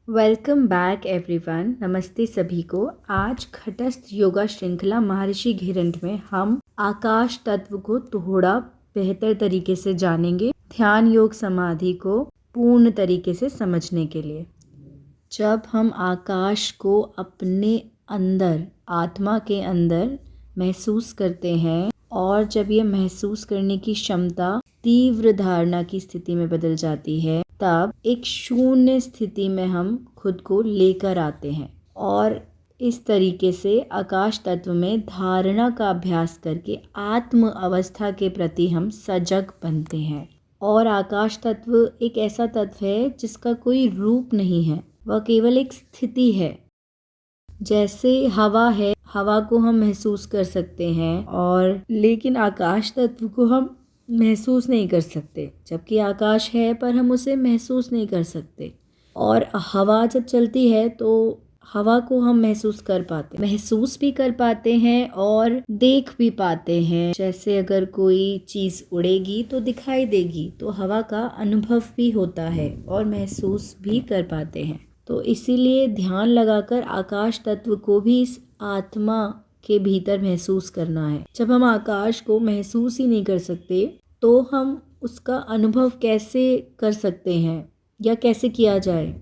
Welcome back everyone. नमस्ते सभी को। आज घटस्थ योगा श्रृंखला महर्षि घिरंट में हम आकाश तत्व को थोड़ा बेहतर तरीके से जानेंगे, ध्यान योग समाधि को पूर्ण तरीके से समझने के लिए। जब हम आकाश को अपने अंदर, आत्मा के अंदर महसूस करते हैं और जब ये महसूस करने की क्षमता तीव्र धारणा की स्थिति में बदल जाती है, तब एक शून्य स्थिति में हम खुद को लेकर आते हैं और इस तरीके से आकाश तत्व में धारणा का अभ्यास करके आत्म अवस्था के प्रति हम सजग बनते हैं। और आकाश तत्व एक ऐसा तत्व है जिसका कोई रूप नहीं है, वह केवल एक स्थिति है। जैसे हवा है, हवा को हम महसूस कर सकते हैं और लेकिन आकाश तत्व को हम महसूस नहीं कर सकते, जबकि आकाश है पर हम उसे महसूस नहीं कर सकते। और हवा जब चलती है तो हवा को हम महसूस भी कर पाते हैं और देख भी पाते हैं। जैसे अगर कोई चीज़ उड़ेगी तो दिखाई देगी, तो हवा का अनुभव भी होता है और महसूस भी कर पाते हैं। तो इसीलिए ध्यान लगाकर आकाश तत्व को भी इस आत्मा के भीतर महसूस करना है। जब हम आकाश को महसूस ही नहीं कर सकते तो हम उसका अनुभव कैसे कर सकते हैं या कैसे किया जाए।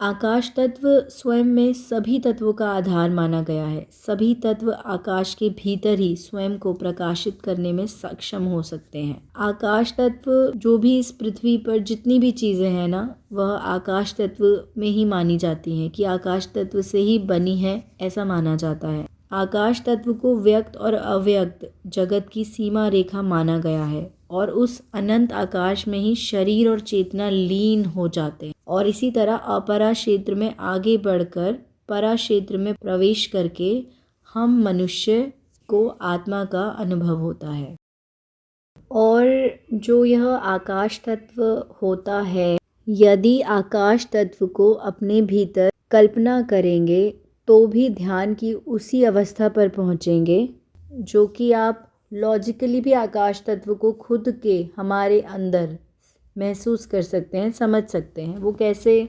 आकाश तत्व स्वयं में सभी तत्वों का आधार माना गया है। सभी तत्व आकाश के भीतर ही स्वयं को प्रकाशित करने में सक्षम हो सकते हैं। आकाश तत्व जो भी इस पृथ्वी पर जितनी भी चीज़ें हैं ना, वह आकाश तत्व में ही मानी जाती हैं कि आकाश तत्व से ही बनी है, ऐसा माना जाता है। आकाश तत्व को व्यक्त और अव्यक्त जगत की सीमा रेखा माना गया है और उस अनंत आकाश में ही शरीर और चेतना लीन हो जाते हैं और इसी तरह अपरा क्षेत्र में आगे बढ़कर परा क्षेत्र में प्रवेश करके हम मनुष्य को आत्मा का अनुभव होता है। और जो यह आकाश तत्व होता है, यदि आकाश तत्व को अपने भीतर कल्पना करेंगे तो भी ध्यान की उसी अवस्था पर पहुँचेंगे जो कि आप लॉजिकली भी आकाश तत्व को खुद के हमारे अंदर महसूस कर सकते हैं, समझ सकते हैं। वो कैसे?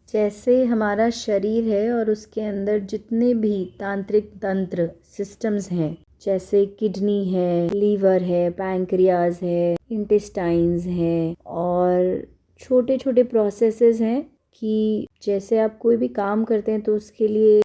जैसे हमारा शरीर है और उसके अंदर जितने भी तांत्रिक तंत्र सिस्टम्स हैं, जैसे किडनी है, लीवर है, पैंक्रियाज है, इंटेस्टाइन्स है और छोटे छोटे प्रोसेसेस हैं कि जैसे आप कोई भी काम करते हैं तो उसके लिए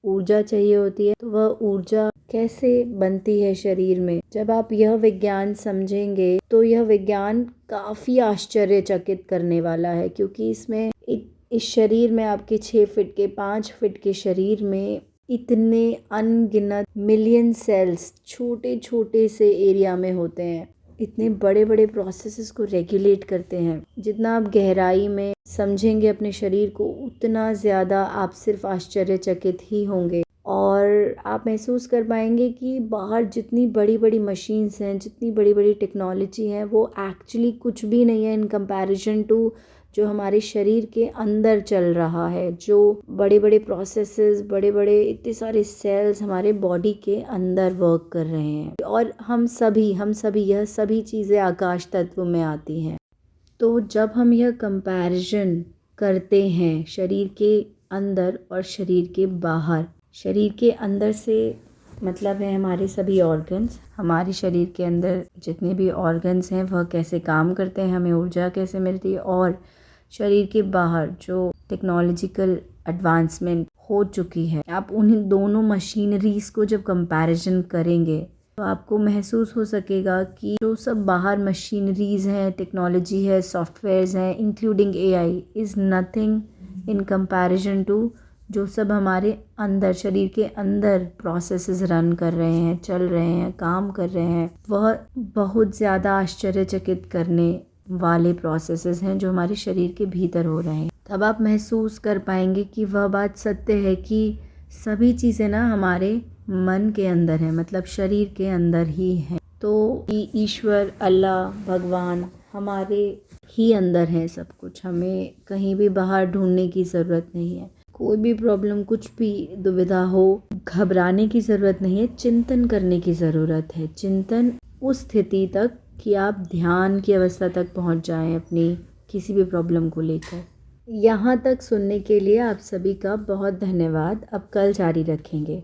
ऊर्जा चाहिए होती है, तो वह ऊर्जा कैसे बनती है शरीर में। जब आप यह विज्ञान समझेंगे तो यह विज्ञान काफ़ी आश्चर्यचकित करने वाला है, क्योंकि इसमें इस शरीर में आपके 6 फीट के 5 फीट के शरीर में इतने अनगिनत मिलियन सेल्स छोटे छोटे से एरिया में होते हैं, इतने बड़े बड़े प्रोसेसेस को रेगुलेट करते हैं। जितना आप गहराई में समझेंगे अपने शरीर को, उतना ज़्यादा आप सिर्फ आश्चर्यचकित ही होंगे और आप महसूस कर पाएंगे कि बाहर जितनी बड़ी बड़ी मशीन्स हैं, जितनी बड़ी बड़ी टेक्नोलॉजी है, वो एक्चुअली कुछ भी नहीं है इन कंपैरिजन टू जो हमारे शरीर के अंदर चल रहा है। जो बड़े बड़े प्रोसेसेस, बड़े बड़े इतने सारे सेल्स हमारे बॉडी के अंदर वर्क कर रहे हैं और हम सभी यह सभी चीज़ें आकाश तत्व में आती हैं। तो जब हम यह कंपैरिजन करते हैं शरीर के अंदर और शरीर के बाहर, शरीर के अंदर से मतलब है हमारे सभी ऑर्गन्स, हमारे शरीर के अंदर जितने भी ऑर्गन्स हैं वह कैसे काम करते हैं, हमें ऊर्जा कैसे मिलती है, और शरीर के बाहर जो टेक्नोलॉजिकल एडवांसमेंट हो चुकी है, आप उन्हीं दोनों मशीनरीज को जब कंपैरिजन करेंगे तो आपको महसूस हो सकेगा कि जो सब बाहर मशीनरीज हैं, टेक्नोलॉजी है, सॉफ्टवेयर्स हैं, including AI, is nothing in comparison to जो सब हमारे अंदर, शरीर के अंदर प्रोसेसेस रन कर रहे हैं, चल रहे हैं, काम कर रहे हैं। वह बहुत ज़्यादा आश्चर्यचकित करने वाले प्रोसेसेस हैं जो हमारे शरीर के भीतर हो रहे हैं। तब आप महसूस कर पाएंगे कि वह बात सत्य है कि सभी चीज़ें ना हमारे मन के अंदर है, मतलब शरीर के अंदर ही है। तो ईश्वर, अल्लाह, भगवान हमारे ही अंदर है सब कुछ। हमें कहीं भी बाहर ढूंढने की ज़रूरत नहीं है। कोई भी प्रॉब्लम, कुछ भी दुविधा हो, घबराने की ज़रूरत नहीं है, चिंतन करने की ज़रूरत है। चिंतन उस स्थिति तक कि आप ध्यान की अवस्था तक पहुंच जाएं अपनी किसी भी प्रॉब्लम को लेकर। यहाँ तक सुनने के लिए आप सभी का बहुत धन्यवाद। अब कल जारी रखेंगे।